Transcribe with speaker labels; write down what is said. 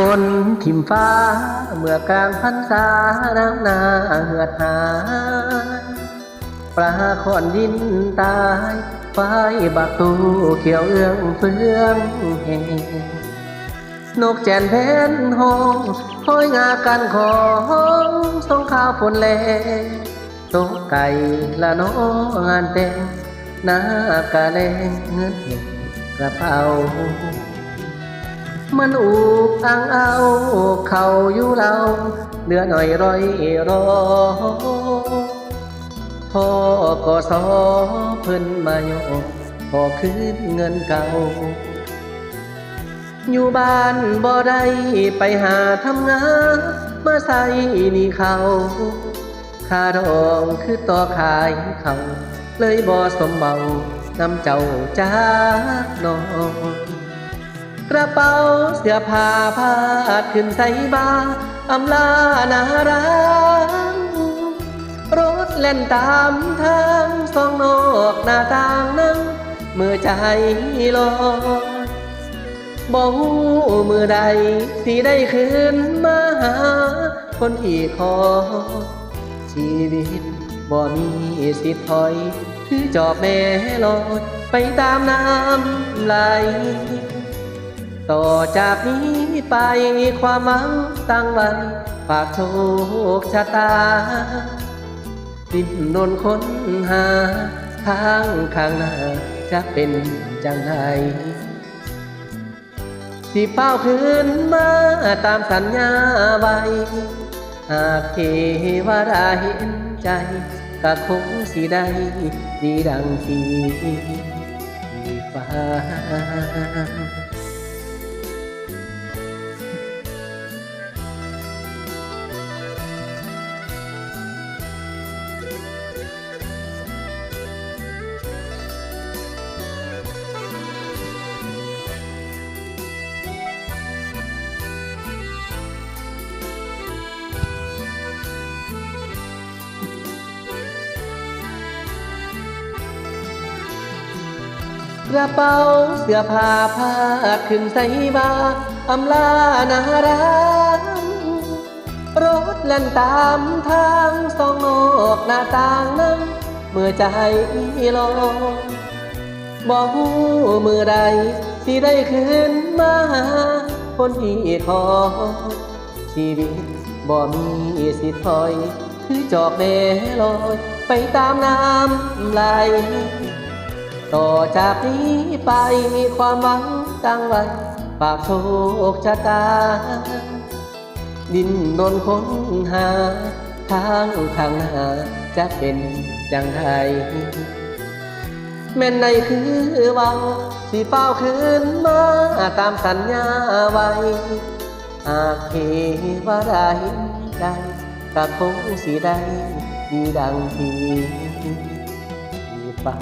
Speaker 1: ฝนทิ่มฟ้าเมื่อกลางพรรษาน้ำนาเหือดหายปลาขอนดินตายไฟบักตูเขียวเอื้องเฟืองแห่นกแจ่นแผนห้องคอยงากันของส่งข้าวฝนแลตกไก่ละน้องานแต่งหน้ากะแลงเงินเห็ดกระเป๋ามันอุกอังเอาเขาอยู่เราเดือหน่อยร้อยรอพ่อก็สอเพิ่นมาโยกพอคืนเงินเก่าอยู่บ้านบ่ได้ไปหาทำงานมาใส่นี่เขาค่าดองคือต่อขายเขาเลยบ่สมเบานำเจ้าจากนอนกระเป๋าเสื้อผ้าพาดขึ้นใส่บาอำลานารังรถเล่นตามทางสองนอกหน้าต่างนั่งเมื่อใจลอยบ่ฮู้มือใดสิได้คืนมาหาคนที่ขอชีวิตบ่มีสิทธิ์ถอยคือจอบแม่ลอยไปตามน้ำไหลต่อจากนี้ไปความหวังตั้งไว้ฝากโชคชะตาดิ้นรนค้นหาทางข้างหน้าจะเป็นจังไงสิเป้าคืนมาตามสัญญาไว้หากเทวดาเห็นใจก็คงสิได้ดีดังที่ฟ้ากระเป๋าเสื้อผ้าพาดขึ้นใส่บาอำลานารังรถเล่นตามทางสองนอกหน้าต่างนั้นเมื่อใจลอยบ่ฮู้มือใดสิได้คืนมาหาคนที่ขอชีวิตบ่มีสิทธิ์ถอยคือจอกแม่ลอยไปตามน้ำไหลต่อจากนี้ไปความหวังตั้งไว้ฝากโชคชะตาดิ้นรนค้นหาทางข้างหน้าจะเป็นจังไดแม่นในคือเว้าสิเฝ้าคืนมาตามสัญญาไว้หากเทวดาเห็นได้ก็คงสิได้ดีดังที่ฟ้า